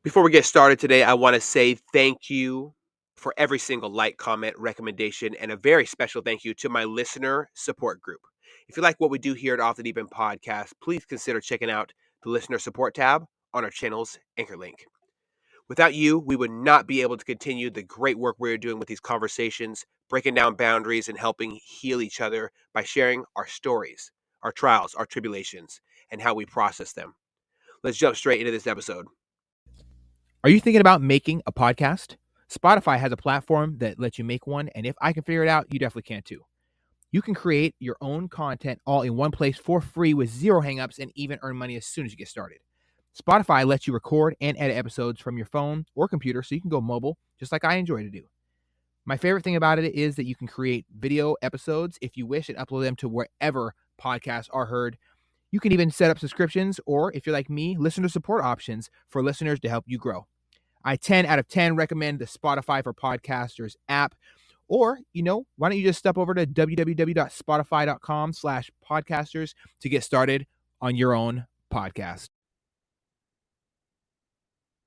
Before we get started today, I want to say thank you for every single like, comment, recommendation, and a very special thank you to my listener support group. If you like what we do here at Off the Deep End Podcast, please consider checking out the listener support tab on our channel's anchor link. Without you, we would not be able to continue the great work we're doing with these conversations, breaking down boundaries and helping heal each other by sharing our stories, our trials, our tribulations, and how we process them. Let's jump straight into this episode. Are you thinking about making a podcast? Spotify has a platform that lets you make one, and if I can figure it out, you definitely can too. You can create your own content all in one place for free with zero hangups and even earn money as soon as you get started. Spotify lets you record and edit episodes from your phone or computer so you can go mobile, just like I enjoy to do. My favorite thing about it is that you can create video episodes if you wish and upload them to wherever podcasts are heard. You can even set up subscriptions or, if you're like me, listener support options for listeners to help you grow. I 10 out of 10 recommend the Spotify for Podcasters app. Or, why don't you just step over to www.spotify.com/podcasters to get started on your own podcast.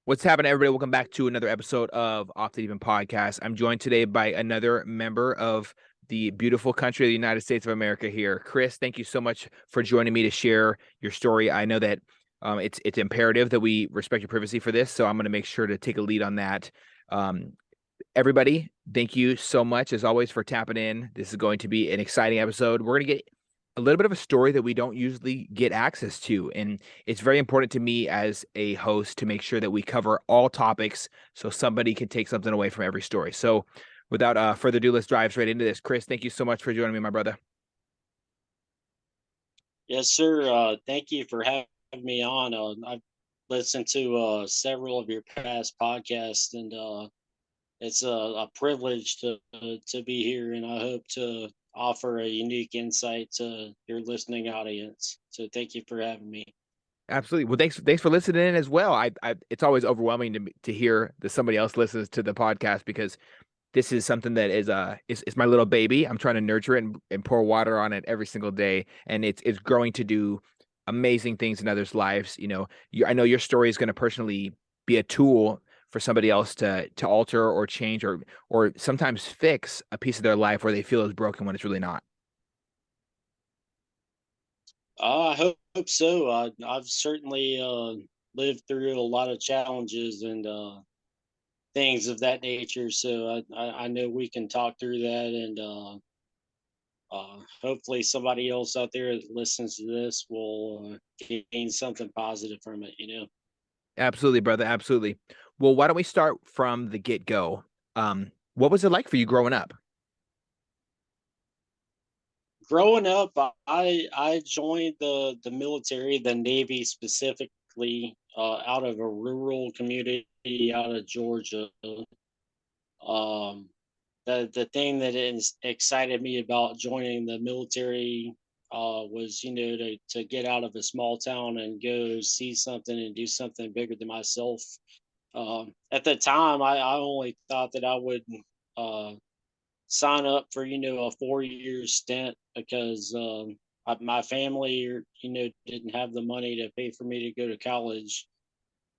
What's happening, everybody? Welcome back to another episode of Off the Deep End Podcast. I'm joined today by another member of the beautiful country of the United States of America here. Chris, thank you so much for joining me to share your story. I know that it's imperative that we respect your privacy for this, so I'm going to make sure to take a lead on that. Everybody, thank you so much, as always, for tapping in. This is going to be an exciting episode. We're going to get a little bit of a story that we don't usually get access to. And it's very important to me as a host to make sure that we cover all topics so somebody can take something away from every story. So without further ado, let's dive straight into this. Chris, thank you so much for joining me, my brother. Yes, sir. Thank you for having me on. I've listened to several of your past podcasts, and it's a privilege to be here. And I hope to offer a unique insight to your listening audience. So, thank you for having me. Absolutely. Well, thanks for listening in as well. It's always overwhelming to hear that somebody else listens to the podcast because this is something that is my little baby. I'm trying to nurture it and pour water on it every single day, and it's growing to do amazing things in others' lives. I know your story is going to personally be a tool for somebody else to alter or change or sometimes fix a piece of their life where they feel is broken when it's really not. I hope so. I've certainly lived through a lot of challenges and things of that nature. So I know we can talk through that, and hopefully somebody else out there that listens to this will gain something positive from it. Absolutely, brother. Absolutely. Well, why don't we start from the get go? What was it like for you growing up? Growing up, I joined the military, the Navy specifically, out of a rural community out of Georgia. Um, the thing that excited me about joining the military was, to get out of a small town and go see something and do something bigger than myself. At the time, I only thought that I would uh, sign up for, a 4 year stint because my family, didn't have the money to pay for me to go to college.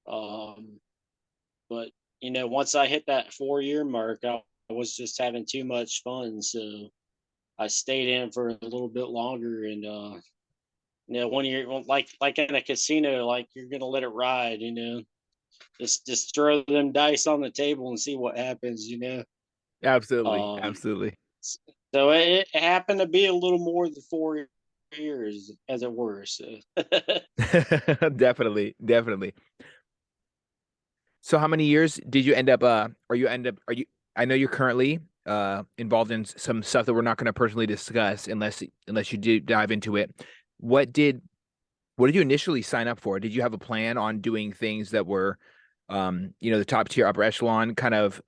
Um, but once I hit that 4 year mark, I was just having too much fun, so I stayed in for a little bit longer. And when you're like in a casino, like you're gonna let it ride, just throw them dice on the table and see what happens. Absolutely. Um, Absolutely. so it happened to be a little more than 4 years, as it were. So Definitely. Definitely. So how many years did you end up are you I know you're currently involved in some stuff that we're not going to personally discuss unless you do dive into it. What did what did you initially sign up for? Did you have a plan on doing things that were the top tier upper echelon kind of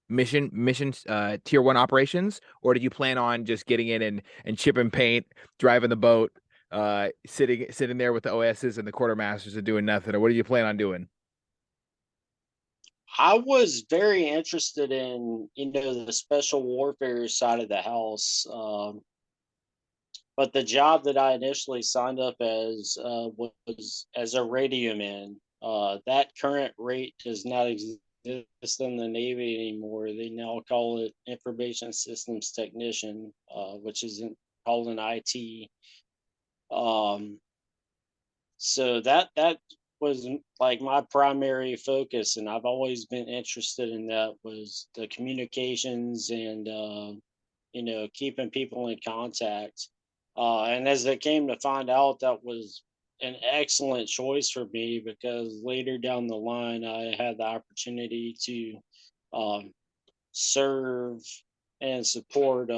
missions tier 1 operations, or did you plan on just getting in and chipping paint, driving the boat, sitting there with the OSs and the quartermasters and doing nothing, or what did you plan on doing? I was very interested in, the special warfare side of the house. But the job that I initially signed up as was as a radio man. That current rate does not exist in the Navy anymore. They now call it Information Systems Technician, which is called an IT. Um, so that was like my primary focus, and I've always been interested in that, was the communications and keeping people in contact. And as I came to find out, that was an excellent choice for me, because later down the line I had the opportunity to um, serve and support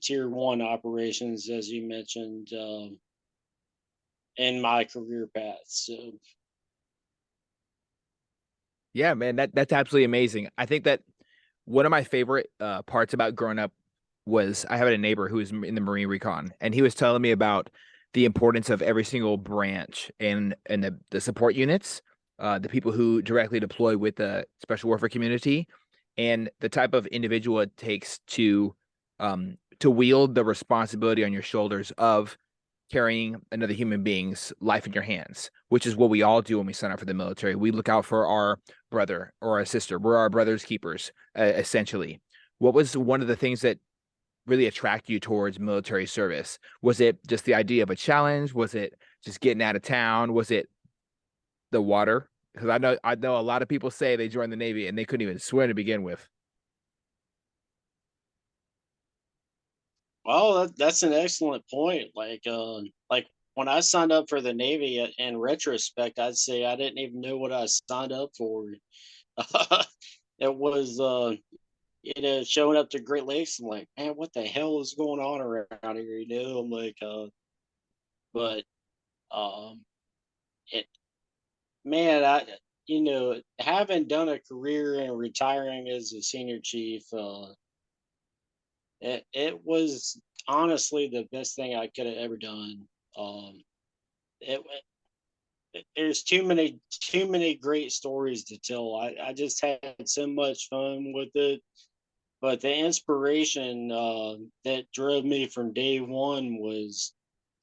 tier one operations, as you mentioned, in my career path. So Yeah, man, that's absolutely amazing. I think that one of my favorite parts about growing up was I had a neighbor who was in the Marine Recon, and he was telling me about the importance of every single branch and the support units, the people who directly deploy with the special warfare community, and the type of individual it takes to wield the responsibility on your shoulders of carrying another human being's life in your hands, which is what we all do when we sign up for the military. We look out for our brother or our sister. We're our brother's keepers, essentially. What was one of the things that really attract you towards military service? Was it just the idea of a challenge? Was it just getting out of town? Was it the water? Because I know a lot of people say they joined the Navy and they couldn't even swim to begin with. well, that's an excellent point. Like when I signed up for the Navy, in retrospect, I'd say I didn't even know what I signed up for. It was, showing up to Great Lakes. I'm like, man, what the hell is going on around here? I'm like, but um, it, man, having done a career and retiring as a senior chief, it was honestly the best thing I could have ever done. Um, it, there's too many great stories to tell. I just had so much fun with it. But the inspiration that drove me from day one was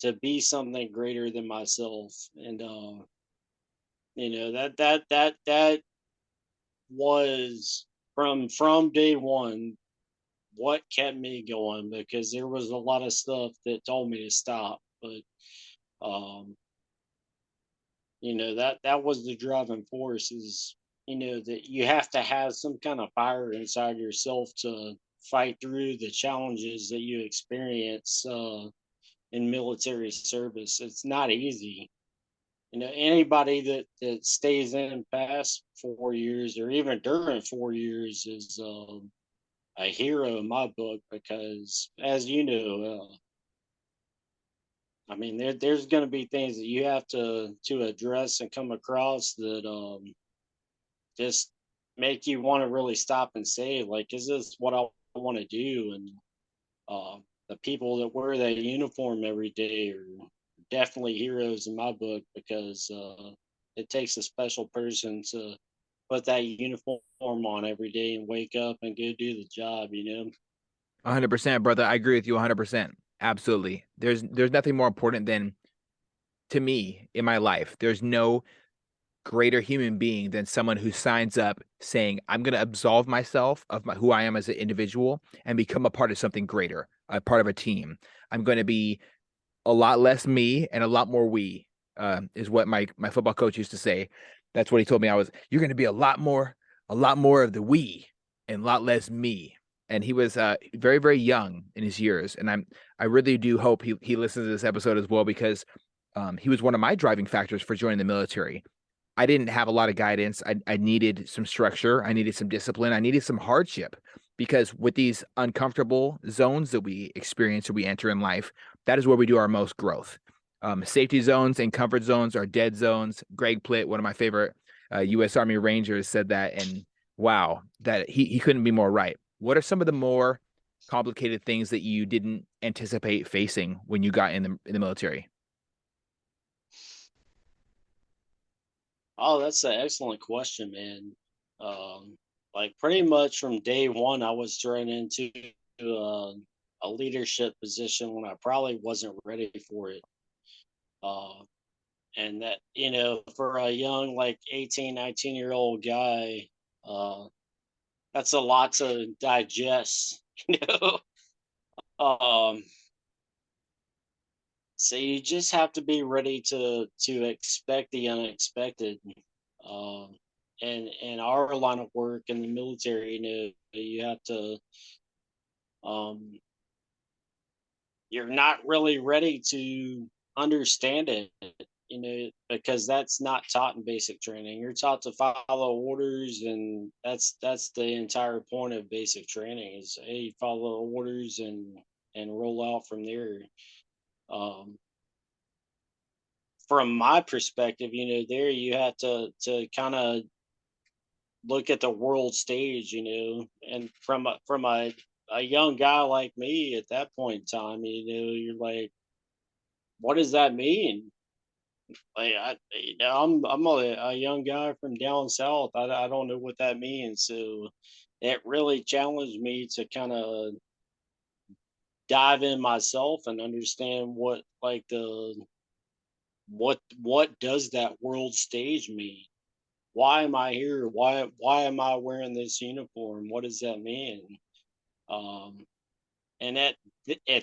to be something greater than myself, and that was from day one what kept me going, because there was a lot of stuff that told me to stop. But um, that was the driving force, is that you have to have some kind of fire inside yourself to fight through the challenges that you experience in military service. It's not easy. Anybody that stays in past 4 years or even during 4 years is a hero in my book, because, as you know, I mean, there's going to be things that you have to address and come across that just make you want to really stop and say, like, is this what I want to do? And the people that wear that uniform every day are definitely heroes in my book, because it takes a special person to put that uniform on every day and wake up and go do the job. 100%, brother. I agree with you 100%. Absolutely. There's nothing more important than to me in my life. There's no greater human being than someone who signs up saying, I'm going to absolve myself of who I am as an individual and become a part of something greater, a part of a team. I'm going to be a lot less me and a lot more we, is what my football coach used to say. That's what he told me. You're going to be a lot more of the we and a lot less me. And he was very, very young in his years. And I really do hope he listens to this episode as well, because he was one of my driving factors for joining the military. I didn't have a lot of guidance. I needed some structure. I needed some discipline. I needed some hardship, because with these uncomfortable zones that we experience or we enter in life, that is where we do our most growth. Safety zones and comfort zones are dead zones. Greg Plitt, one of my favorite U.S. Army Rangers, said that, and wow, that he couldn't be more right. What are some of the more complicated things that you didn't anticipate facing when you got in the military? Oh, that's an excellent question, man. Like, pretty much from day one, I was thrown into uh, a leadership position when I probably wasn't ready for it. Uh, And that, for a young, like 18, 19-year-old guy, uh, that's a lot to digest, you know. Um, so you just have to be ready to expect the unexpected. Um, and in our line of work in the military, you have to, um, you're not really ready to understand it, because that's not taught in basic training. You're taught to follow orders, and that's the entire point of basic training is, hey, follow orders and roll out from there. Um, from my perspective, there you have to kind of look at the world stage, and from a young guy like me at that point in time, you're like, what does that mean? Like, I'm a young guy from down south. I don't know what that means. So it really challenged me to kind of dive in myself and understand what, like, what does that world stage mean? Why am I here? Why am I wearing this uniform? What does that mean? Um, and at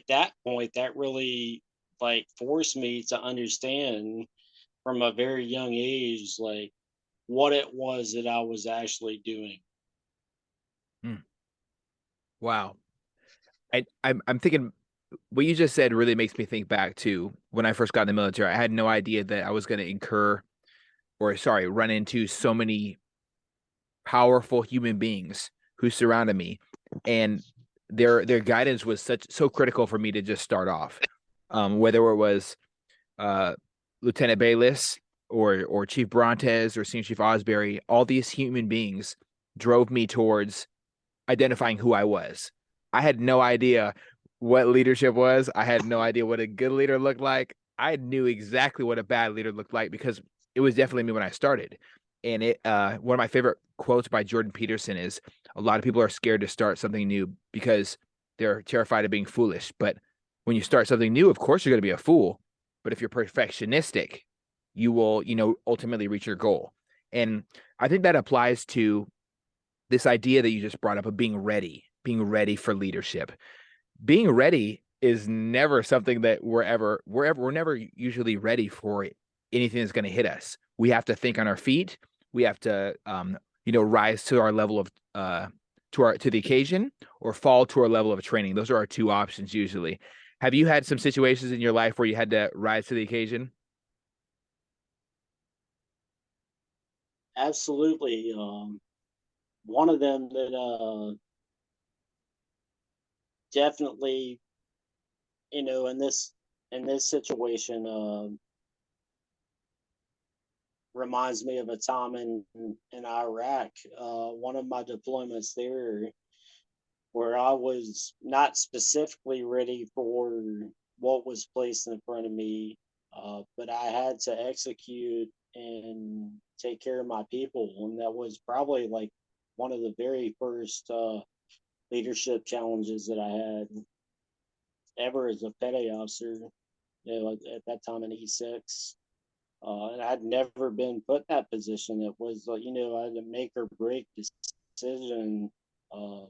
that point, that really, like, forced me to understand from a very young age, like, what it was that I was actually doing. Mm, wow. I'm thinking what you just said really makes me think back to when I first got in the military. I had no idea that I was going to run into so many powerful human beings who surrounded me, and their guidance was so critical for me to just start off. Whether it was uh, Lieutenant Bayless or Chief Brontes or Senior Chief Osbury, all these human beings drove me towards identifying who I was. I had no idea what leadership was. I had no idea what a good leader looked like. I knew exactly what a bad leader looked like because it was definitely me when I started. And one of my favorite quotes by Jordan Peterson is, a lot of people are scared to start something new because they're terrified of being foolish. But when you start something new, of course you're going to be a fool. But if you're perfectionistic, you will, ultimately reach your goal. And I think that applies to this idea that you just brought up of being ready for leadership. Being ready is never something that we're never usually ready for anything that's going to hit us. We have to think on our feet. We have to, rise to our level of, to the occasion, or fall to our level of training. Those are our two options usually. Have you had some situations in your life where you had to rise to the occasion? Absolutely. One of them that definitely, in this situation, reminds me of a time in Iraq. One of my deployments there, where I was not specifically ready for what was placed in front of me, but I had to execute and take care of my people, and that was probably like one of the very first leadership challenges that I had ever as a petty officer. At that time in E6. And I'd never been put in that position. It was, I had to make or break decision, um,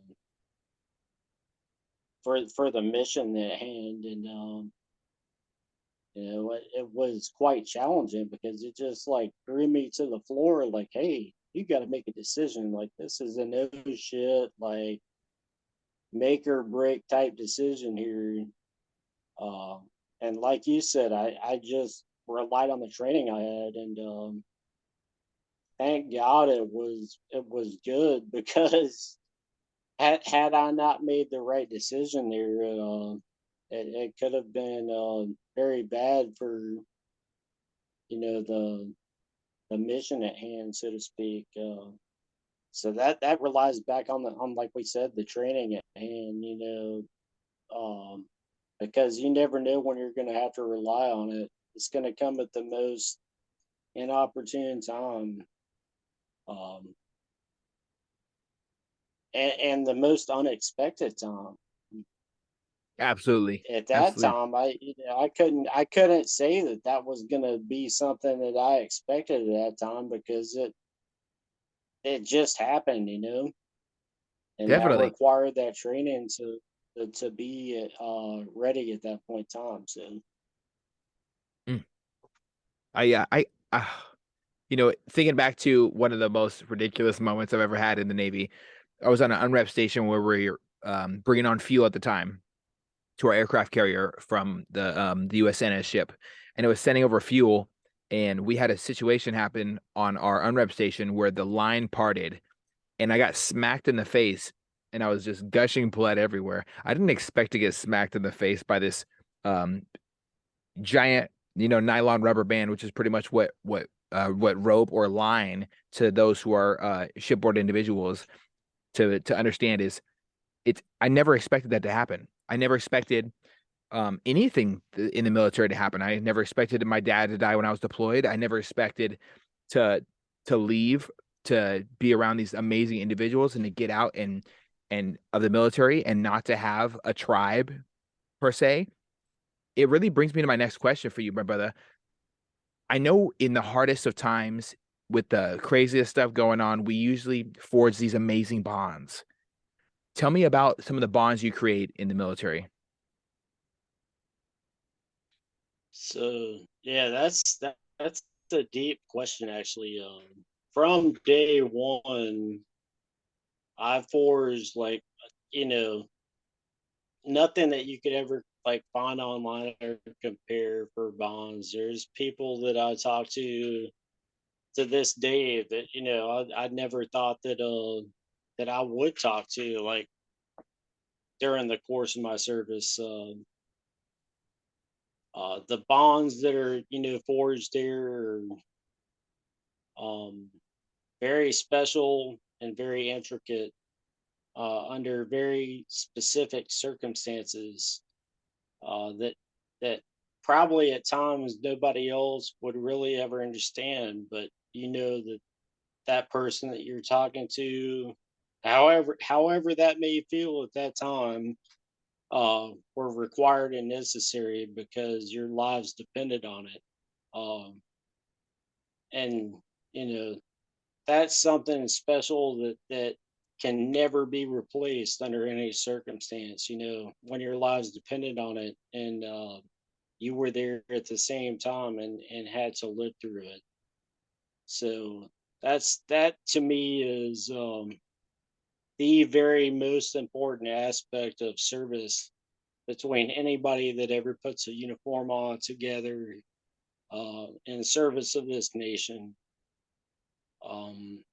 for the mission at hand, and it was quite challenging because it just, like, threw me to the floor. Like, hey, you got to make a decision. Like, this is a no shit, like, make or break type decision here. Um, and like you said, I just relied on the training I had, and thank God it was good because had I not made the right decision there, it could have been very bad for, the mission at hand, so to speak. So that relies back on, like we said, the training at hand. Because you never know when you're going to have to rely on it. It's going to come at the most inopportune time. Um, and the most unexpected time. Absolutely. At that Absolutely. time, I couldn't say that that was gonna be something that I expected at that time because it just happened, and that Definitely. required that training to be ready at that point in time. So Mm. I thinking back to one of the most ridiculous moments I've ever had in the Navy, I was on an unrep station where we were bringing on fuel at the time to our aircraft carrier from the USNS ship, and it was sending over fuel. And we had a situation happen on our unrep station where the line parted, and I got smacked in the face, and I was just gushing blood everywhere. I didn't expect to get smacked in the face by this um, giant, nylon rubber band, which is pretty much what rope or line to those who are shipboard individuals to understand is it's. I never expected that to happen. I never expected anything in the military to happen. I never expected my dad to die when I was deployed. I never expected to leave to be around these amazing individuals and to get out and of the military and not to have a tribe per se. It really brings me to my next question for you, my brother. I know in the hardest of times with the craziest stuff going on, we usually forge these amazing bonds. Tell me about some of the bonds you create in the military. so yeah, that's a deep question actually. From day one, I forged like you know nothing that you could ever like find online or compare for bonds. There's people that I talk to this day that I never thought that I would talk to like during the course of my service. The bonds that are forged there are um, very special and very intricate under very specific circumstances that probably at times nobody else would really ever understand, but that that person that you're talking to, however that may feel at that time, were required and necessary because your lives depended on it. Um, and you know that's something special that can never be replaced under any circumstance. When your lives depended on it, and you were there at the same time and had to live through it. So that to me is the very most important aspect of service between anybody that ever puts a uniform on together in service of this nation. Um,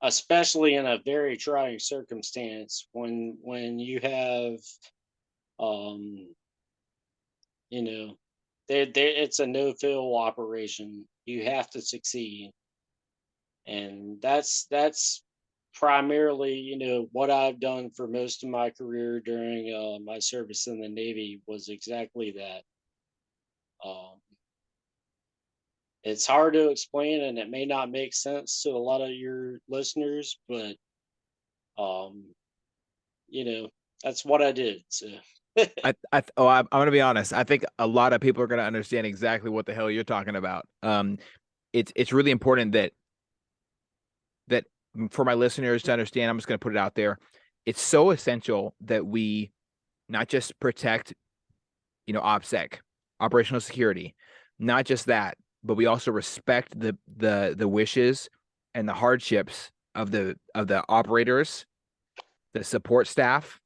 Especially in a very trying circumstance when you have um you know it's a no fill operation. You have to succeed, and that's primarily what I've done for most of my career during my service in the Navy was exactly that. um it's hard to explain, and it may not make sense to a lot of your listeners, but um you know that's what I did. So I'm gonna be honest. I think a lot of people are gonna understand exactly what the hell you're talking about. It's really important that for my listeners to understand. I'm just gonna put it out there. It's so essential that we not just protect, OPSEC, operational security, not just that, but we also respect the wishes and the hardships of the operators, the support staff,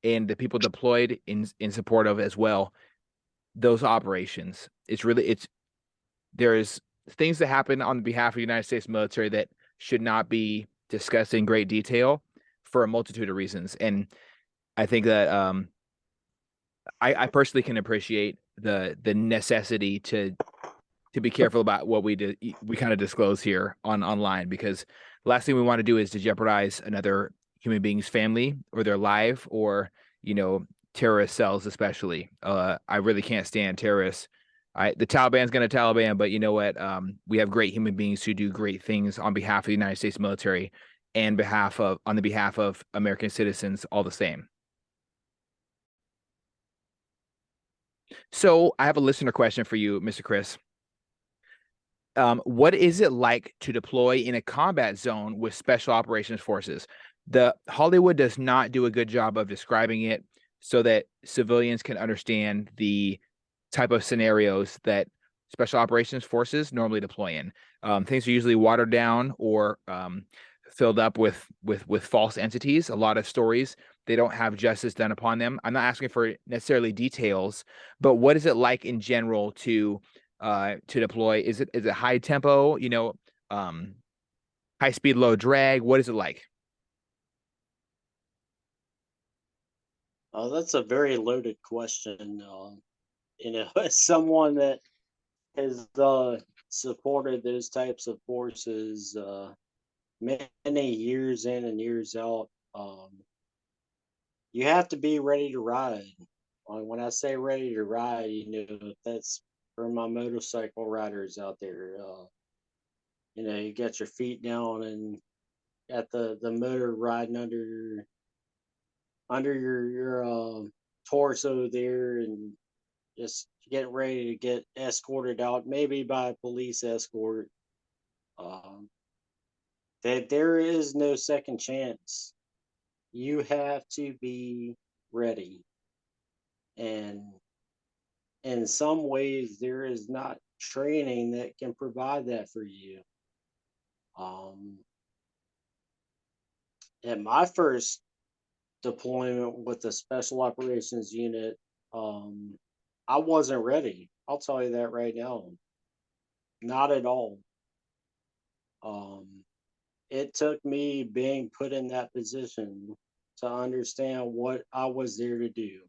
and the people deployed in support of as well those operations. It's there's things that happen on behalf of the United States military that should not be discussed in great detail for a multitude of reasons. And I think that I personally can appreciate the necessity to be careful about what we kind of disclose here online, because the last thing we want to do is to jeopardize another human being's family or their life, or you know terrorist cells especially. I really can't stand terrorists. The Taliban's going to Taliban, but you know what? We have great human beings who do great things on behalf of the United States military and on the behalf of American citizens all the same. So I have a listener question for you, Mr. Chris. What is it like to deploy in a combat zone with special operations forces? The Hollywood does not do a good job of describing it so that civilians can understand the type of scenarios that special operations forces normally deploy in. Things are usually watered down or filled up with false entities. A lot of stories, they don't have justice done upon them. I'm not asking for necessarily details, but what is it like in general to deploy? Is it high tempo, high speed, low drag? What is it like? That's a very loaded question. As someone that has supported those types of forces many years in and years out, you have to be ready to ride. When I say ready to ride, that's for my motorcycle riders out there. You got your feet down and got the motor riding under your torso there, and just get ready to get escorted out, maybe by a police escort. Um, that there is no second chance. You have to be ready, and in some ways, there is not training that can provide that for you. Um, at my first deployment with the special operations unit, um, I wasn't ready. I'll tell you that right now. Not at all. Um, it took me being put in that position to understand what I was there to do.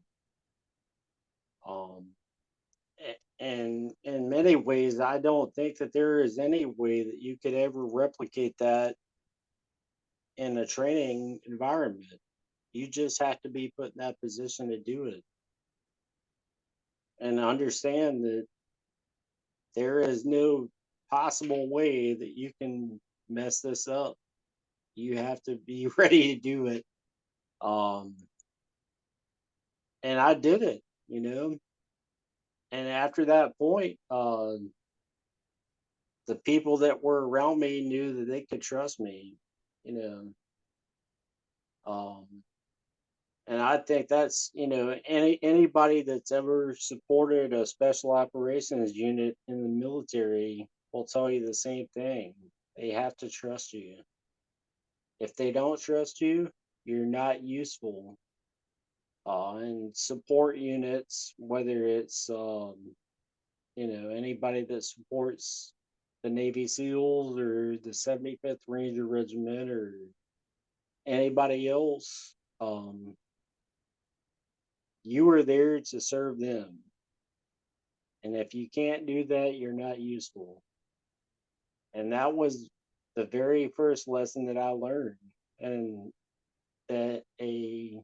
Um, and in many ways, I don't think that there is any way that you could ever replicate that in a training environment. You just have to be put in that position to do it and understand that there is no possible way that you can mess this up. You have to be ready to do it. Um, and I did it. And after that point, the people that were around me knew that they could trust me, you know. Um, and I think that's anybody that's ever supported a special operations unit in the military will tell you the same thing. They have to trust you. If they don't trust you, you're not useful. And support units, whether it's anybody that supports the Navy SEALs or the 75th Ranger Regiment or anybody else, you are there to serve them. And if you can't do that, you're not useful. And that was the very first lesson that I learned. And that a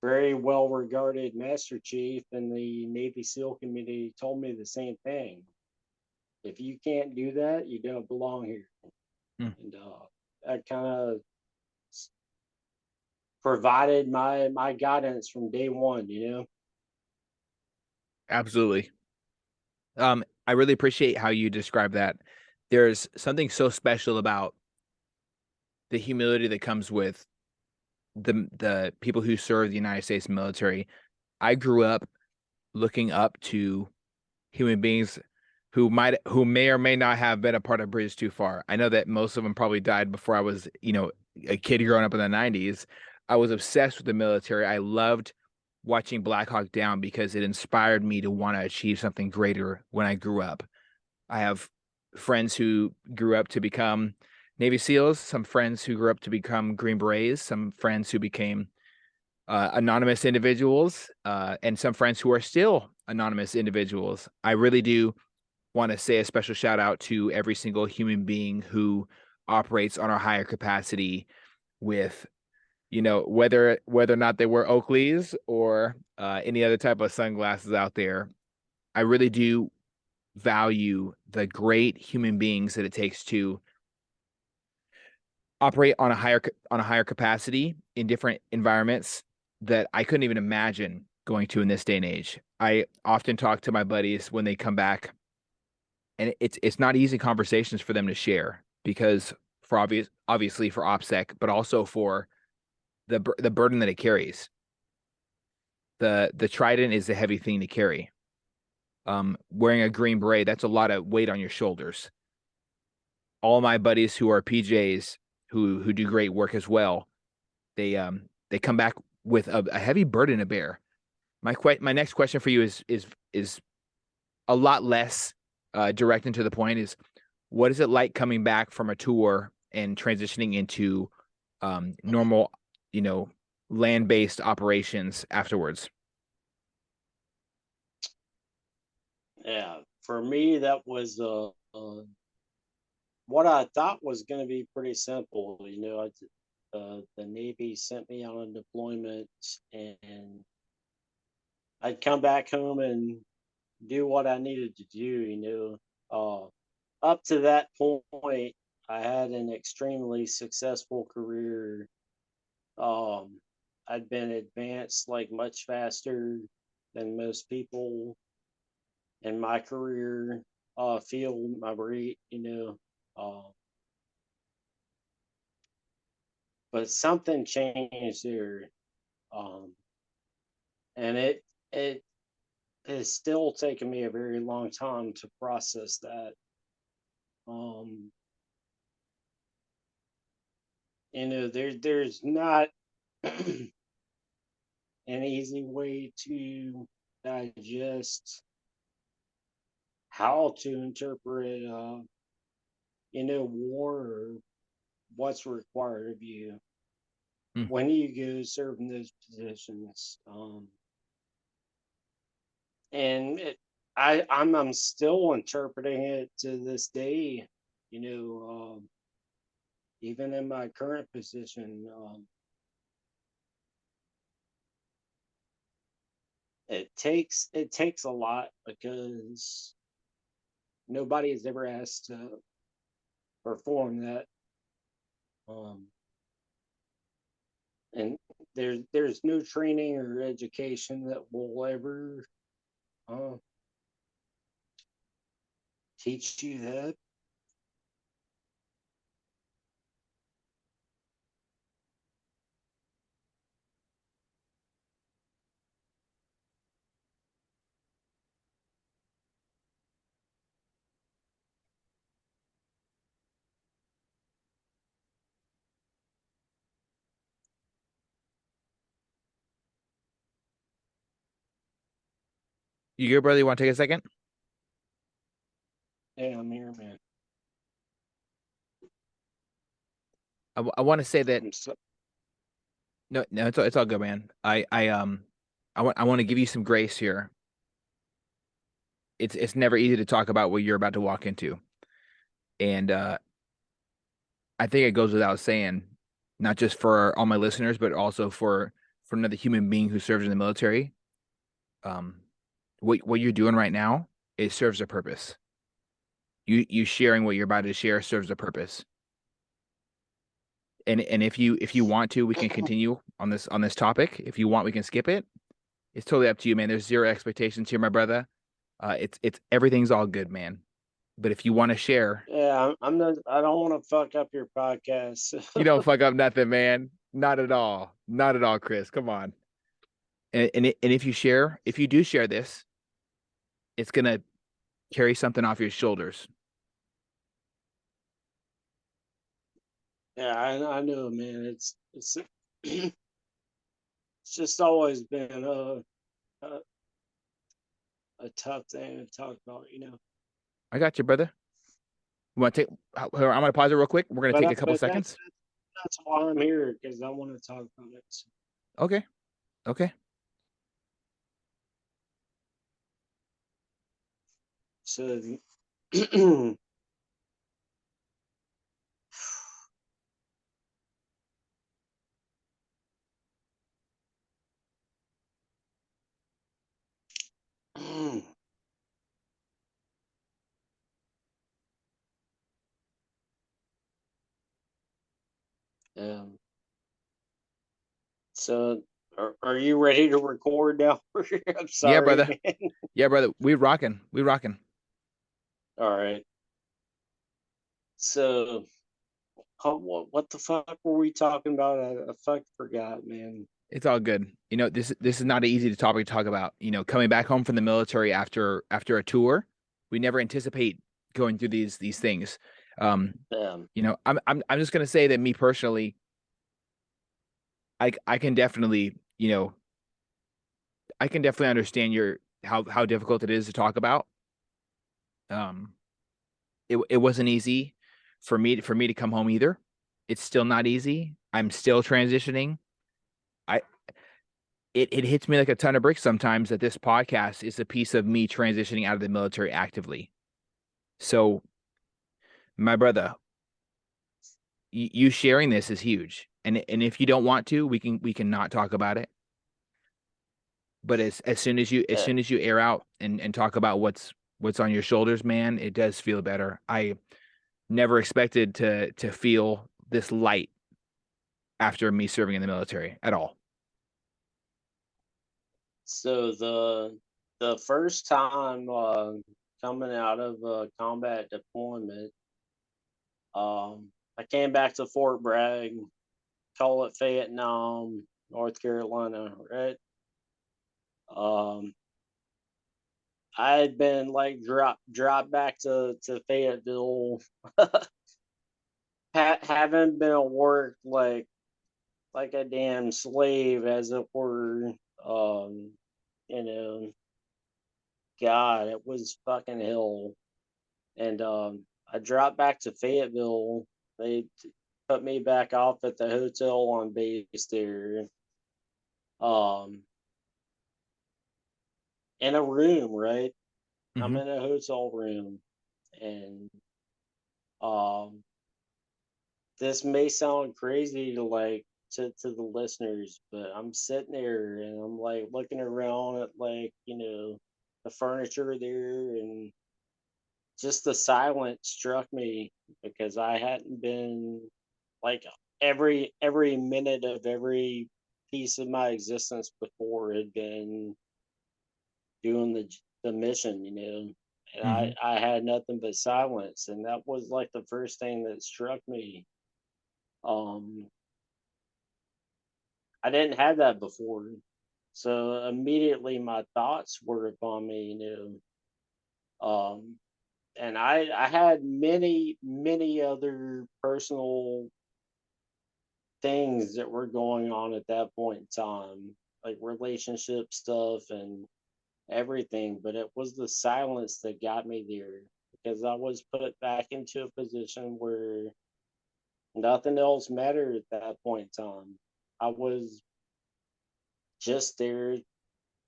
very well regarded Master Chief in the Navy SEAL community told me the same thing. If you can't do that, you don't belong here. Mm, And that kind of provided my guidance from day one. absolutely. I really appreciate how you describe that. There's something so special about the humility that comes with the people who serve the United States military. I grew up looking up to human beings who may or may not have been a part of Bridge Too Far. I know that most of them probably died before I was, a kid growing up in the 90s. I was obsessed with the military. I loved watching Black Hawk Down because it inspired me to want to achieve something greater when I grew up. I have friends who grew up to become Navy SEALs, some friends who grew up to become Green Berets, some friends who became anonymous individuals, and some friends who are still anonymous individuals. I really do want to say a special shout out to every single human being who operates on our higher capacity with, whether or not they wear Oakleys or any other type of sunglasses out there. I really do value the great human beings that it takes to operate on a higher capacity in different environments that I couldn't even imagine going to in this day and age. I often talk to my buddies when they come back, and it's not easy conversations for them to share because for obviously for OPSEC, but also for the burden that it carries. The trident is a heavy thing to carry. Wearing a green beret, that's a lot of weight on your shoulders. All my buddies who are PJs who do great work as well, they come back with a heavy burden to bear. My next question for you is a lot less direct and to the point. Is what is it like coming back from a tour and transitioning into normal, land-based operations afterwards? Yeah, for me, that was what I thought was going to be pretty simple. The Navy sent me on a deployment, and I'd come back home and do what I needed to do. Up to that point, I had an extremely successful career. Um, I'd been advanced like much faster than most people in my career field, my rate. Uh, but something changed there, um, and it has still taken me a very long time to process that. Um, there's not an easy way to digest how to interpret, war, or what's required of you Hmm. when you go serve in those positions. And I'm still interpreting it to this day. You know, even in my current position, it takes a lot because nobody has ever asked to perform that. Um, and there's no training or education that will ever uh, teach you that. You good, brother? You want to take a second? Yeah, I'm here, man. I want to say that I'm so, no, it's all good, man. I want to give you some grace here. It's never easy to talk about what you're about to walk into, and I think it goes without saying, not just for all my listeners, but also for another human being who serves in the military. Um, what you're doing right now, it serves a purpose. You sharing what you're about to share serves a purpose. And if you want to, we can continue on this topic. If you want, we can skip it. It's totally up to you, man. There's zero expectations here, my brother. It's everything's all good, man. But if you want to share, yeah, I'm not. I don't want to fuck up your podcast. you don't fuck up nothing, man. Not at all. Not at all, Chris. Come on. And if you do share this, it's gonna carry something off your shoulders. Yeah, I know, man. It's it's just always been a a tough thing to talk about. I got you, brother. You want to take? I'm gonna pause it real quick. We're gonna But take a couple but that's seconds. that's why I'm here because I want to talk about it. Okay. Okay. So, um, so Are you ready to record now? I'm Yeah, sorry, brother. man. Yeah, brother. We rocking. We rocking. All right. So, what the fuck were we talking about? I fucking forgot, man. It's all good. This is not an easy topic to talk about. Coming back home from the military after a tour, we never anticipate going through these things. Um, Um, I'm just gonna say that me personally, I can definitely, I can definitely understand your how difficult it is to talk about. Um, it wasn't easy for me to come home either. It's still not easy. I'm still transitioning. I it hits me like a ton of bricks sometimes that this podcast is a piece of me transitioning out of the military actively. So, my brother, you sharing this is huge. And if you don't want to, we can not talk about it. But as soon as you as uh, soon as you air out and talk about what's on your shoulders, man, it does feel better. I never expected to feel this light after me serving in the military at all. so the first time coming out of combat deployment, I came back to Fort Bragg, call it Vietnam, North Carolina, right? Um, I had been like dropped back to Fayetteville, haven't been at work like a damn slave, as it were. Um, you know, God, it was fucking hell. And I dropped back to Fayetteville. They put me back off at the hotel on base there. Um, in a room, right? I'm Hmm. in a hotel room, and um, this may sound crazy to to the listeners, but I'm sitting there and I'm like looking around at the furniture there, and just the silence struck me because I hadn't been like every minute of every piece of my existence before had been doing the mission, and I Hmm. I had nothing but silence, and that was like the first thing that struck me. Um, I didn't have that before, so immediately my thoughts were upon me, Um, and I had many other personal things that were going on at that point in time, like relationship stuff and everything, but it was the silence that got me there because I was put back into a position where nothing else mattered at that point in time. I was just there,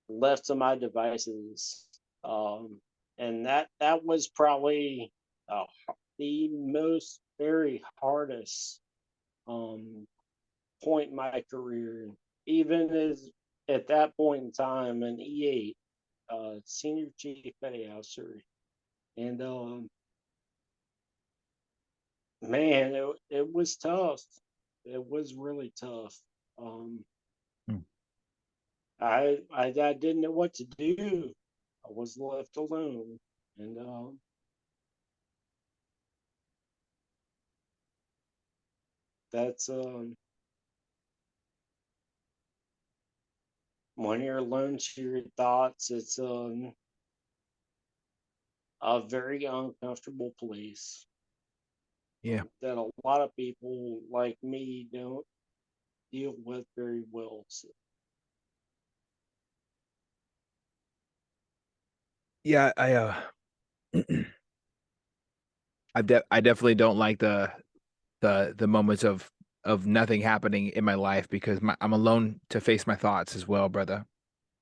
left to my devices. Um, and that was probably uh, the most very hardest um, point in my career, even as at that point in time an E8 senior chief petty officer, and man, it was tough. It was really tough. Um, I didn't know what to do. I was left alone, and that's when you're alone to your thoughts. It's a very uncomfortable place Yeah. that a lot of people like me don't deal with very well. So, Yeah, I definitely don't like the moments of nothing happening in my life because I'm alone to face my thoughts as well, brother.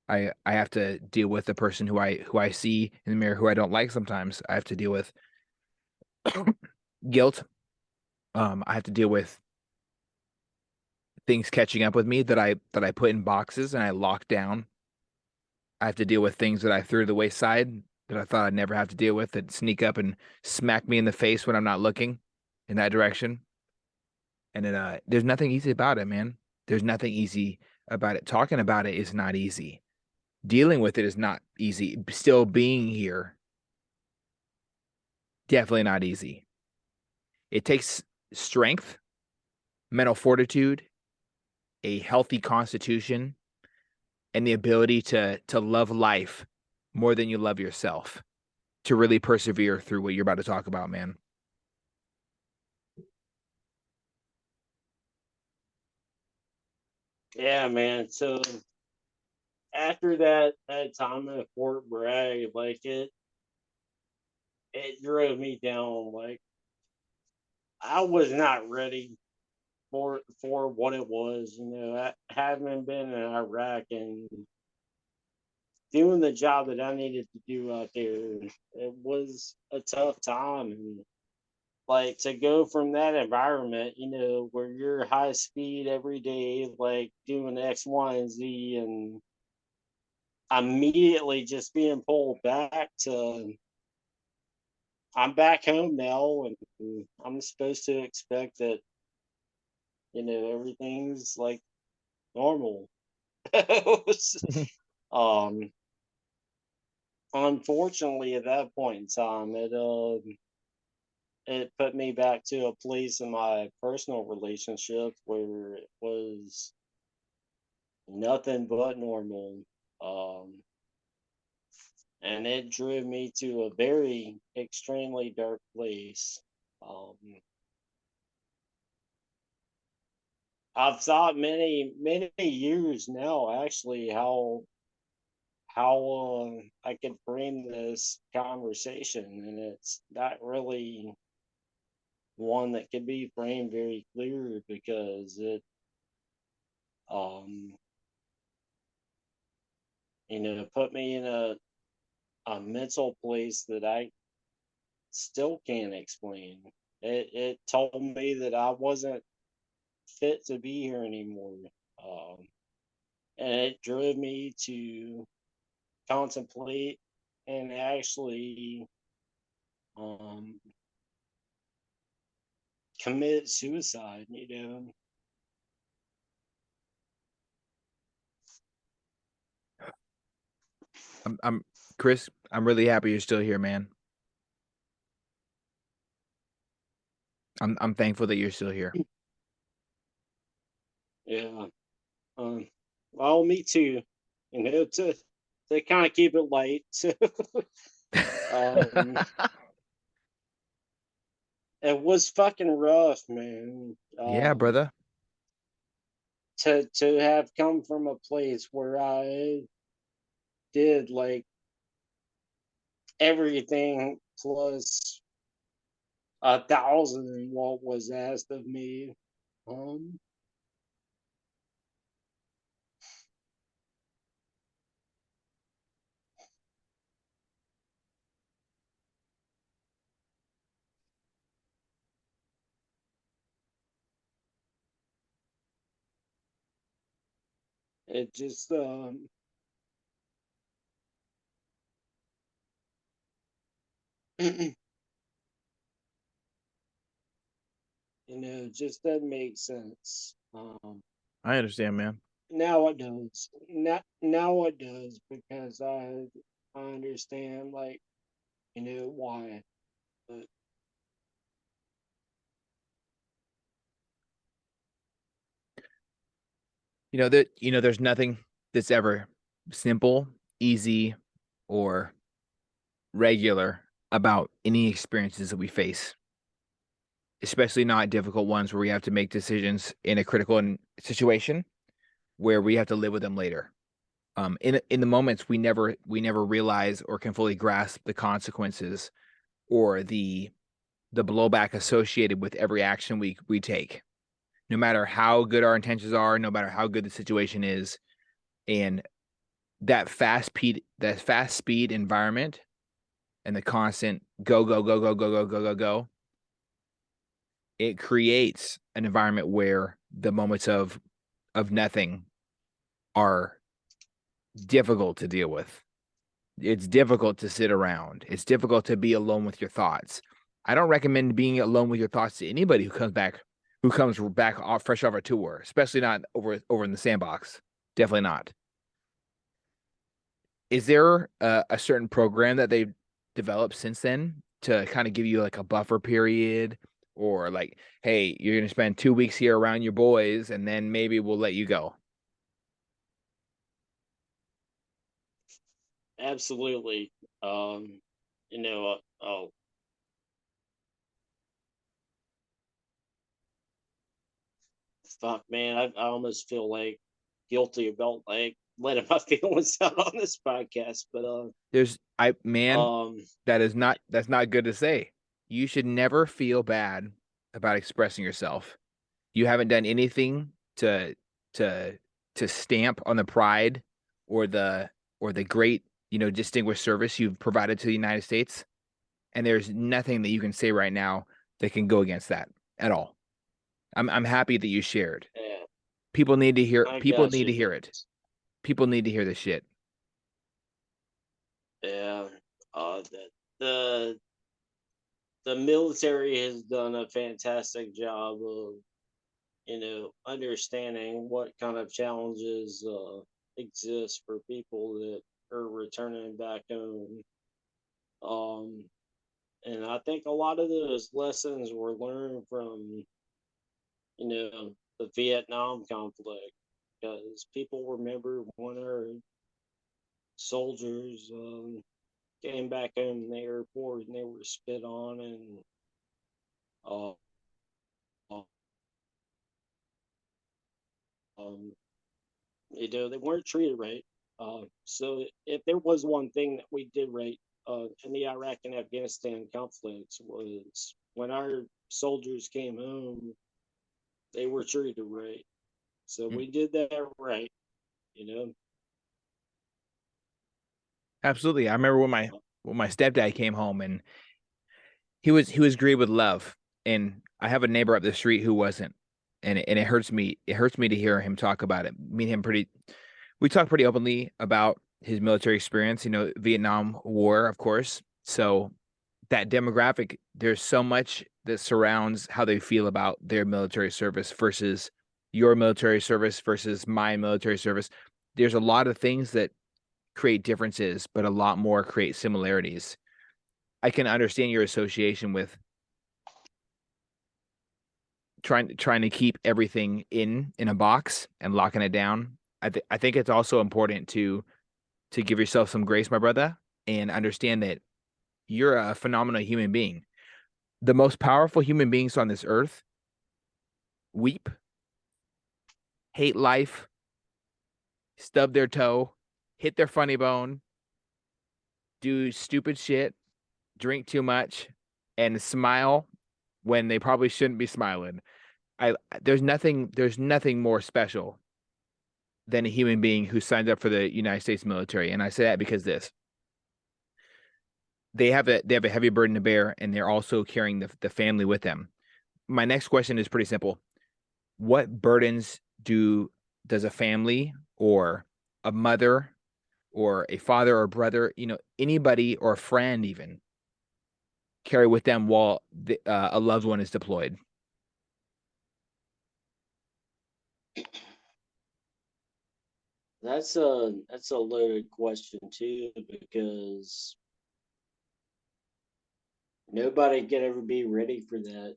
I have to deal with the person who I see in the mirror who I don't like sometimes. I have to deal with guilt. I have to deal with things catching up with me that I put in boxes and I lock down. I have to deal with things that I threw to the wayside that I thought I'd never have to deal with that sneak up and smack me in the face when I'm not looking in that direction. And then there's nothing easy about it, man. There's nothing easy about it. Talking about it is not easy. Dealing with it is not easy. Still being here, definitely not easy. It takes strength, mental fortitude, a healthy constitution, and the ability to love life more than you love yourself to really persevere through what you're about to talk about, man. Yeah, man. So after that time at Fort Bragg, like it drove me down. Like I was not ready for what it was. I having been in Iraq and doing the job that I needed to do out there, it was a tough time. And like to go from that environment, where you're high speed every day, like doing X, Y, and Z, and immediately just being pulled back to I'm back home now, and I'm supposed to expect that everything's like normal. um, Unfortunately, at that point in time, it put me back to a place in my personal relationship where it was nothing but normal. Um, and it drove me to a very extremely dark place. Um, I've thought many years now, actually, how I could frame this conversation, and it's not really one that can be framed very clear because it um put me in a mental place that I still can't explain. It told me that I wasn't fit to be here anymore. Um, and it drove me to contemplate and actually um, commit suicide. I'm Chris, I'm really happy you're still here, man. I'm thankful that you're still here. Yeah. Um, well, me too. To kind of keep it light. um, it was fucking rough, man. Yeah, brother. To have come from a place where I did like everything plus 1,000 what was asked of me. Um, it just just doesn't make sense. I understand, man. Now it does. Now it does because I understand like why. But There's nothing that's ever simple, easy, or regular about any experiences that we face, especially not difficult ones where we have to make decisions in a critical situation where we have to live with them later. In the moments we never realize or can fully grasp the consequences or the blowback associated with every action we take, no matter how good our intentions are, no matter how good the situation is. And that fast speed environment and the constant go go go go go go go go go, it creates an environment where the moments of nothing are difficult to deal with. It's difficult to sit around. It's difficult to be alone with your thoughts. I don't recommend being alone with your thoughts to anybody who comes back off fresh off a tour, especially not over in the sandbox. Definitely not. Is there a certain program that they've developed since then to kind of give you like a buffer period, or like, hey, you're gonna spend 2 weeks here around your boys, and then maybe we'll let you go? Absolutely. You know, oh, fuck, man, I almost feel like guilty about like letting my feelings out on this podcast, but There's I man, um, that's not good to say. You should never feel bad about expressing yourself. You haven't done anything to to to stamp on the pride or the great, distinguished service you've provided to the United States. And there's nothing that you can say right now that can go against that at all. I'm happy that you shared. yeah, I People got need to you, hear man. it. People need to hear this shit. Yeah, the the the military has done a fantastic job of understanding what kind of challenges exist for people that are returning back home. Um, and I think a lot of those lessons were learned from the Vietnam conflict, because people remember when our soldiers came back home in the airport and they were spit on and uh, um, they weren't treated right. So if there was one thing that we did right in the Iraq and Afghanistan conflicts, was when our soldiers came home, they were treated right. So Mm. we did that right, you know. Absolutely. I remember when my stepdad came home, and he was greeted with love. And I have a neighbor up the street who wasn't. And it hurts me. It hurts me to hear him talk about it. Me and him we talk pretty openly about his military experience, Vietnam War, of course. So that demographic, there's so much that surrounds how they feel about their military service versus your military service versus my military service. There's a lot of things that create differences, but a lot more create similarities. I can understand your association with trying to keep everything in a box and locking it down. I think it's also important to give yourself some grace, my brother, and understand that you're a phenomenal human being. The most powerful human beings on this earth weep, hate life, stub their toe, hit their funny bone, do stupid shit, drink too much, and smile when they probably shouldn't be smiling. I there's nothing more special than a human being who signed up for the United States military. And I say that because they have a heavy burden to bear, and they're also carrying the family with them. My next question is pretty simple. What burdens does a family or a mother or a father or brother, anybody or a friend even carry with them while a loved one is deployed? That's a loaded question too, because nobody can ever be ready for that.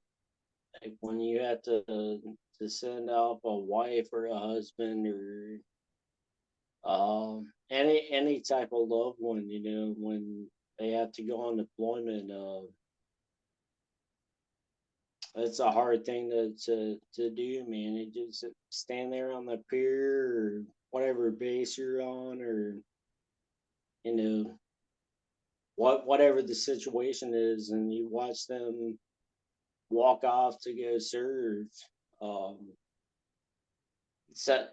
Like when you have to send out a wife or a husband or any type of loved one, when they have to go on deployment, it's a hard thing to do, man. You just stand there on the pier or whatever base you're on, or you know whatever the situation is, and you watch them walk off to go serve. Um, so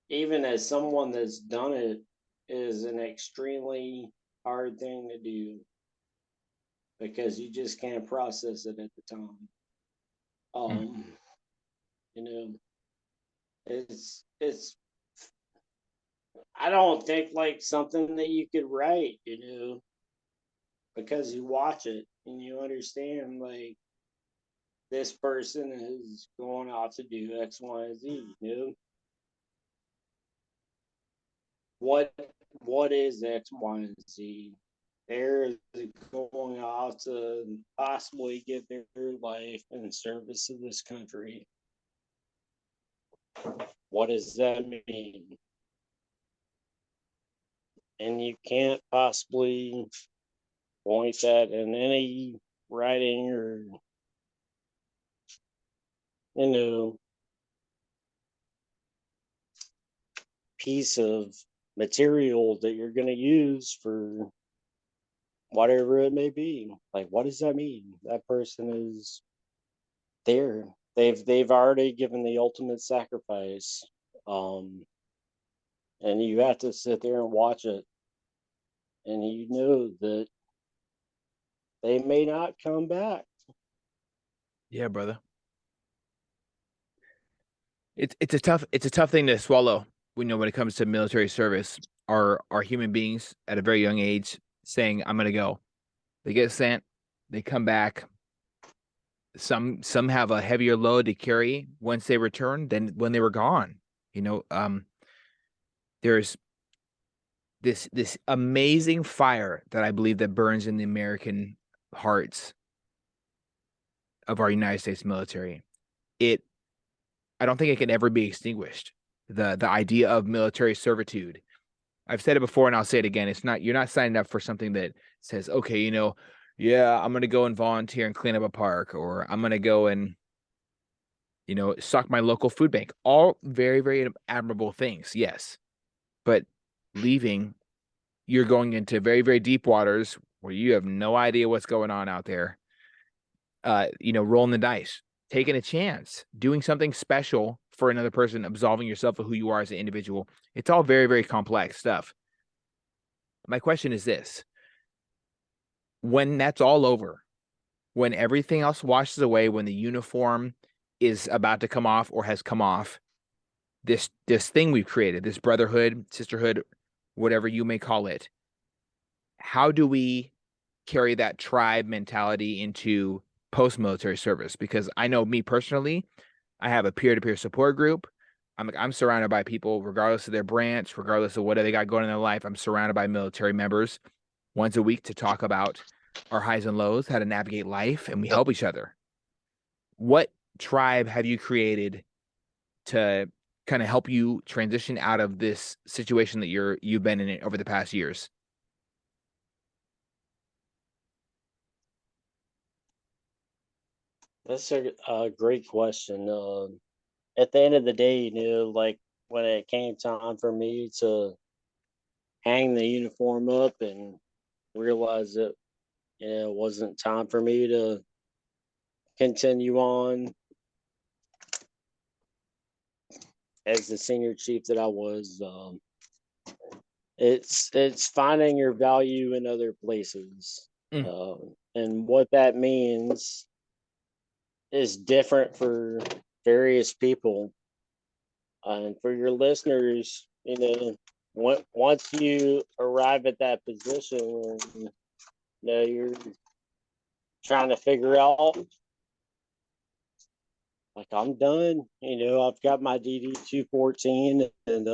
even as someone that's done it, is an extremely hard thing to do because you just can't process it at the time. Mm. Um, you know, it's I don't think like something that you could write, because you watch it and you understand like this person is going out to do X, Y, and Z, what what is X, Y, and Z? They're going out to possibly give their life in service to this country. What does that mean? And you can't possibly point that in any writing or, you know, piece of material that you're going to use for whatever it may be. Like, what does that mean? That person is there. They've already given the ultimate sacrifice. Um, and you have to sit there and watch it, and you know that they may not come back. Yeah, brother. It's a tough thing to swallow when it comes to military service. Are human beings at a very young age saying, I'm gonna go. They get sent, they come back. Some have a heavier load to carry once they return than when they were gone. You know, there's this amazing fire that I believe that burns in the American hearts of our United States military. It I don't think it can ever be extinguished. The idea of military servitude. I've said it before and I'll say it again. It's not You're not signing up for something that says, okay, yeah, I'm gonna go and volunteer and clean up a park, or I'm gonna go and stock my local food bank. All very, very admirable things, yes. But leaving, you're going into very, very deep waters where you have no idea what's going on out there. Rolling the dice, taking a chance, doing something special for another person, absolving yourself of who you are as an individual. It's all very, very complex stuff. My question is this: when that's all over, when everything else washes away, when the uniform is about to come off or has come off, this thing we've created, this brotherhood, sisterhood, whatever you may call it, how do we carry that tribe mentality into post-military service? Because I know me personally, I have a peer-to-peer support group. I'm surrounded by people, regardless of their branch, regardless of what they got going in their life. I'm surrounded by military members once a week to talk about our highs and lows, how to navigate life, and we help each other. What tribe have you created to kind of help you transition out of this situation that you've been in it over the past years? That's a great question. At the end of the day, like when it came time for me to hang the uniform up and realize that it wasn't time for me to continue on as the senior chief that I was. It's finding your value in other places, Mm. and what that means is different for various people. And for your listeners, once you arrive at that position, and you're trying to figure out, like, I'm done. I've got my DD 214, and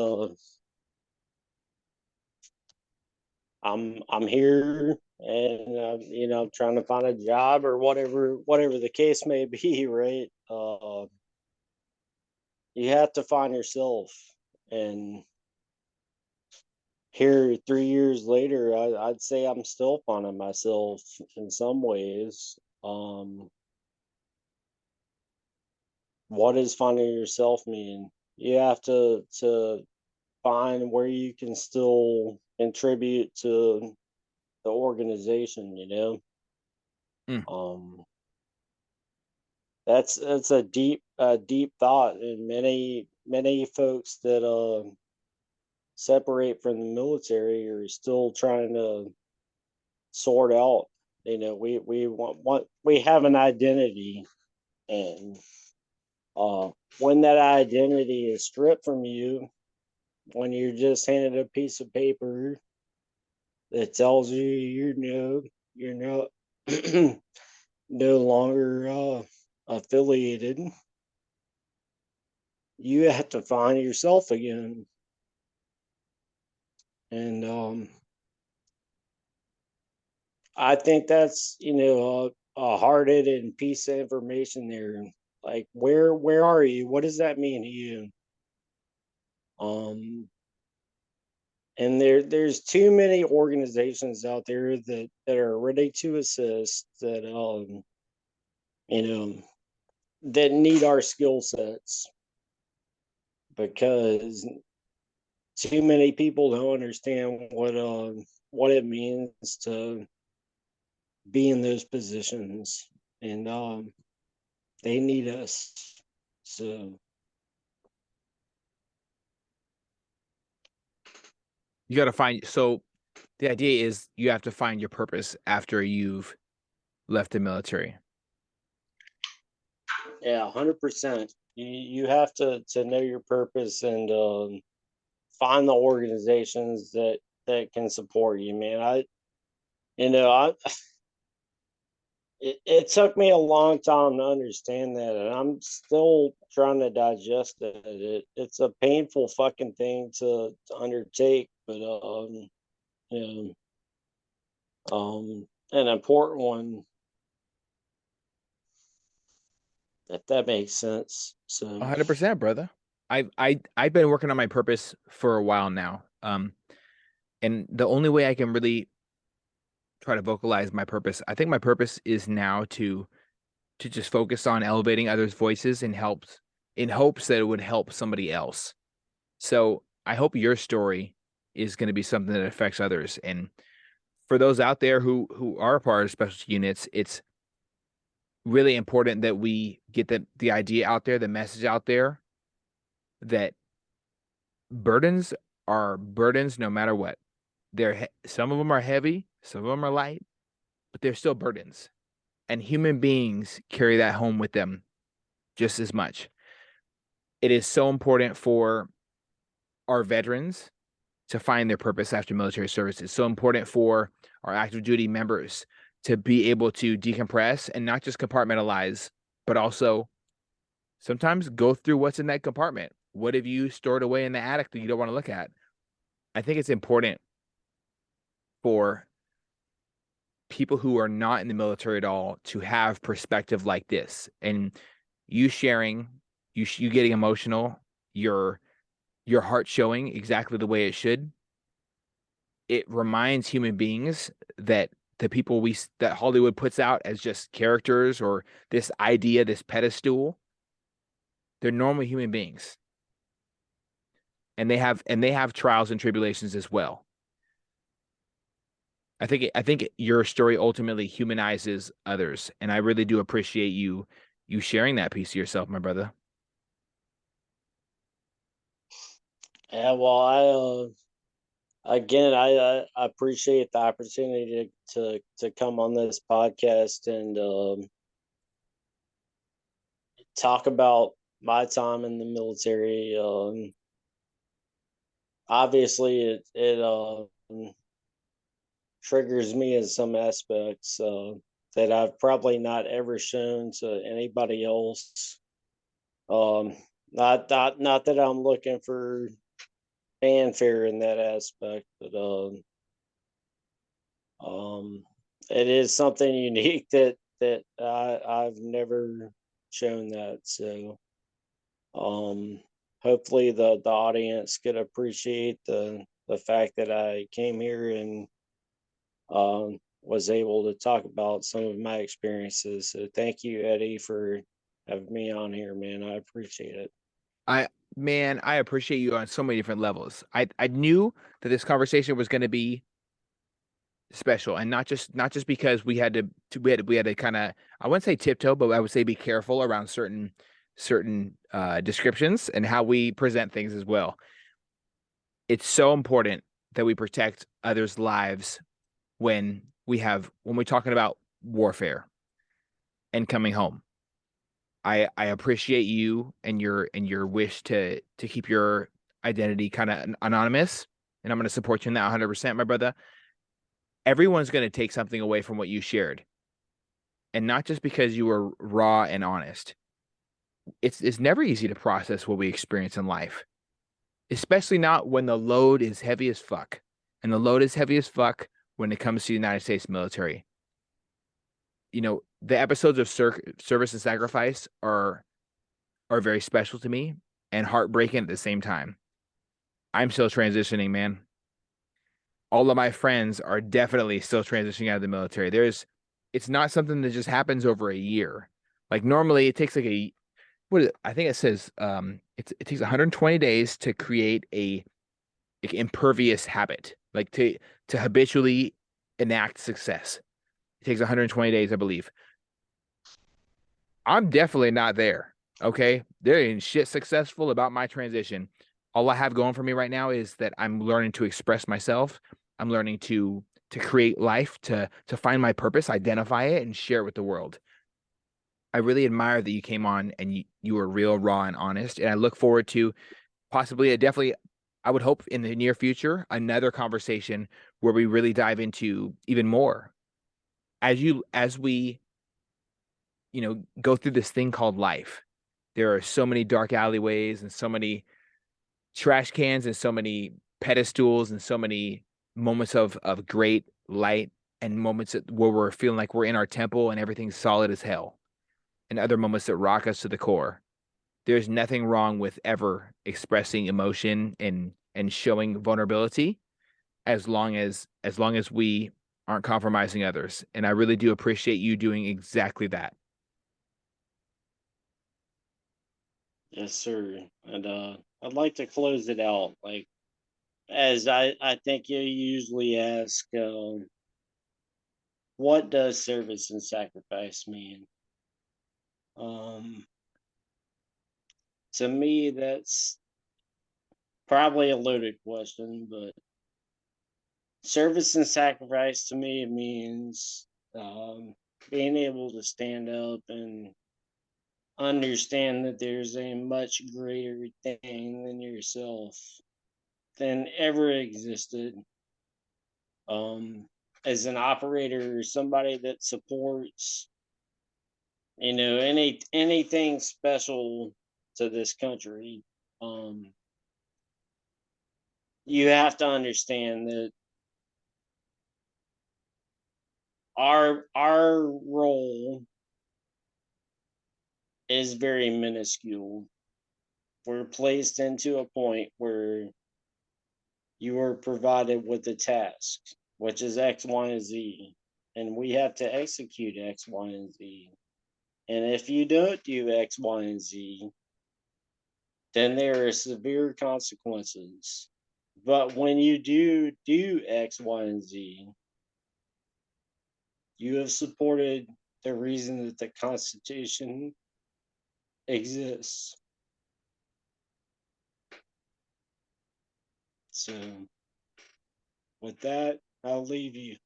I'm here, and I'm trying to find a job or whatever the case may be, right? You have to find yourself, and here 3 years later, I'd say I'm still finding myself in some ways. What does finding yourself mean? You have to find where you can still contribute to the organization. Mm. Um, that's a deep thought, and many folks that separate from the military are still trying to sort out. We have an identity, and when that identity is stripped from you, when you're just handed a piece of paper that tells you you're not no longer affiliated, you have to find yourself again. And I think that's a hard-hitting piece of information there. Like, where are you? What does that mean to you? Um, and there's too many organizations out there that are ready to assist, that you know that need our skill sets, because too many people don't understand what it means to be in those positions, and they need us. So You got to find. So the idea is you have to find your purpose after you've left the military. yeah, 100%. You have to know your purpose, and find the organizations that can support you, man. I it took me a long time to understand that, and I'm still trying to digest it. It's a painful fucking thing to undertake, but you an important one, if that makes sense. So 100%, brother. I've been working on my purpose for a while now. And the only way I can really try to vocalize my purpose, I think my purpose is now to just focus on elevating others' voices and helps in hopes that it would help somebody else. So I hope your story is going to be something that affects others. And for those out there who are a part of specialty units, it's really important that we get the idea out there, the message out there, that burdens are burdens no matter what. Some of them are heavy, some of them are light, but they're still burdens. And human beings carry that home with them just as much. It is so important for our veterans to find their purpose after military service. It's so important for our active duty members to be able to decompress and not just compartmentalize, but also sometimes go through what's in that compartment. What have you stored away in the attic that you don't want to look at? I think it's important for people who are not in the military at all to have perspective like this. And you sharing, you getting emotional, your heart showing exactly the way it should. It reminds human beings that the people that Hollywood puts out as just characters or this idea, this pedestal, they're normal human beings. And they have trials and tribulations as well. I think your story ultimately humanizes others, and I really do appreciate you sharing that piece of yourself, my brother. yeah, well, again, I appreciate the opportunity to come on this podcast and talk about my time in the military. Obviously, it triggers me in some aspects that I've probably not ever shown to anybody else. Um, not that I'm looking for fanfare in that aspect, but um, it is something unique that I've never shown that. So hopefully the audience could appreciate the fact that I came here and was able to talk about some of my experiences. So thank you, Eddie, for having me on here, man. I appreciate it. I Man, I appreciate you on so many different levels. I knew that this conversation was going to be special, and not just because we had to kind of, I wouldn't say tiptoe, but I would say be careful around certain descriptions and how we present things as well. It's so important that we protect others' lives when we're talking about warfare and coming home. I appreciate you and your wish to keep your identity kind of anonymous, and I'm going to support you in that 100%, my brother. Everyone's going to take something away from what you shared, and not just because you were raw and honest. It's never easy to process what we experience in life, especially not when the load is heavy as fuck. and the load is heavy as fuck when it comes to the United States military. The episodes of service and sacrifice are very special to me and heartbreaking at the same time. I'm still transitioning, man. All of my friends are definitely still transitioning out of the military. It's not something that just happens over a year. Like normally it takes like I think it says it takes 120 days to create a like impervious habit, like to habitually enact success. It takes 120 days, I believe. I'm definitely not there. Okay. There ain't shit successful about my transition. All I have going for me right now is that I'm learning to express myself. I'm learning to create life, to find my purpose, identify it, and share it with the world. I really admire that you came on and you were real, raw, and honest. And I look forward to possibly I would hope in the near future, another conversation where we really dive into even more. As we go through this thing called life. There are so many dark alleyways and so many trash cans and so many pedestals and so many moments of great light and moments where we're feeling like we're in our temple and everything's solid as hell, and other moments that rock us to the core. There's nothing wrong with ever expressing emotion and showing vulnerability as long as we aren't compromising others. And I really do appreciate you doing exactly that. Yes, sir. And I'd like to close it out, like as I think you usually ask, what does service and sacrifice mean? Um, to me, that's probably a loaded question, but service and sacrifice to me means being able to stand up and understand that there's a much greater thing than yourself than ever existed. Um, as an operator, somebody that supports, anything special to this country, um, you have to understand that our role is very minuscule. We're placed into a point where you are provided with a task, which is X, Y, and Z, and we have to execute X, Y, and Z. And if you don't do X, Y, and Z, then there are severe consequences. But when you do X, Y, and Z, you have supported the reason that the Constitution exists. So, with that, I'll leave you.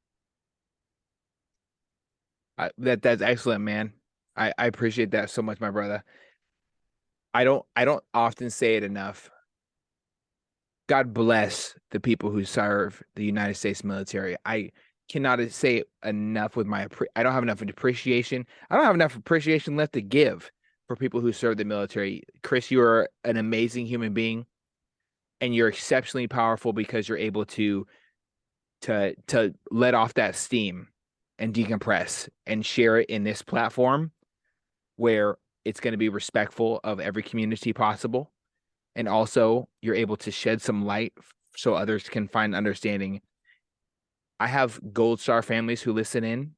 That's excellent, man. I appreciate that so much, my brother. I don't often say it enough. God bless the people who serve the United States military. I cannot say it enough with I don't have enough appreciation. I don't have enough appreciation left to give for people who serve the military. Chris, you are an amazing human being and you're exceptionally powerful because you're able to let off that steam and decompress and share it in this platform where it's going to be respectful of every community possible. And also, you're able to shed some light so others can find understanding. I have Gold Star families who listen in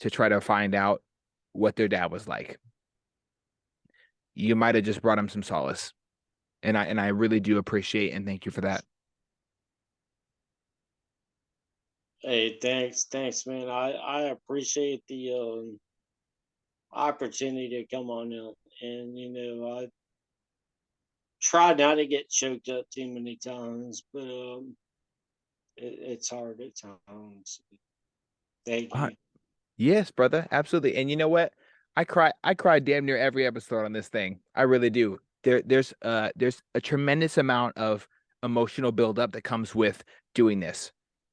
to try to find out what their dad was like. You might have just brought them some solace. And I really do appreciate and thank you for that. Hey, thanks, man. I appreciate the opportunity to come on out, and I try not to get choked up too many times, but it's hard at times. Thank Uh, you. yes, brother, absolutely. And you know what? I cry damn near every episode on this thing. I really do. There's a tremendous amount of emotional buildup that comes with doing this.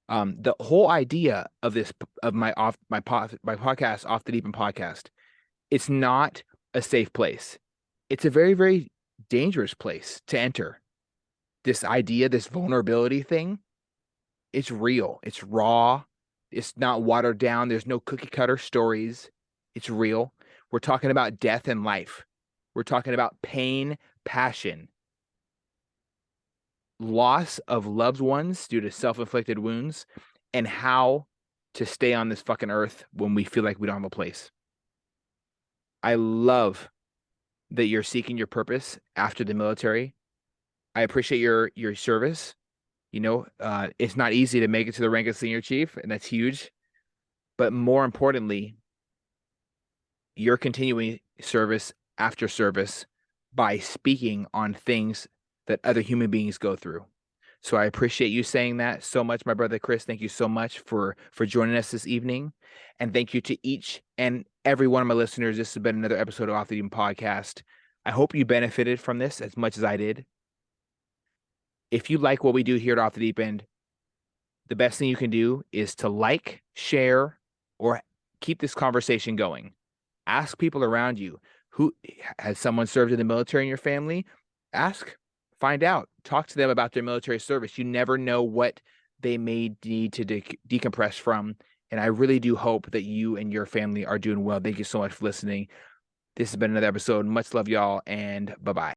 The whole idea of this of my podcast, Off the Deep End podcast, it's not a safe place. It's a very, very dangerous place to enter. This idea, this vulnerability thing, It's real. It's raw. It's not watered down. There's no cookie cutter stories. It's real. We're talking about death and life. We're talking about pain, passion, loss of loved ones due to self-inflicted wounds, and how to stay on this fucking earth when we feel like we don't have a place. I love that you're seeking your purpose after the military. I appreciate your service. It's not easy to make it to the rank of senior chief, and that's huge. But more importantly, you're continuing service after service by speaking on things that other human beings go through. So I appreciate you saying that so much, my brother Chris. Thank you so much for joining us this evening. And thank you to each and every one of my listeners. This has been another episode of Off the Deep End Podcast. I hope you benefited from this as much as I did. If you like what we do here at Off the Deep End, the best thing you can do is to like, share, or keep this conversation going. Ask people around you. Who has someone served in the military in your family? Ask, find out, talk to them about their military service. You never know what they may need to decompress from. And I really do hope that you and your family are doing well. Thank you so much for listening. This has been another episode. Much love, y'all, and bye-bye.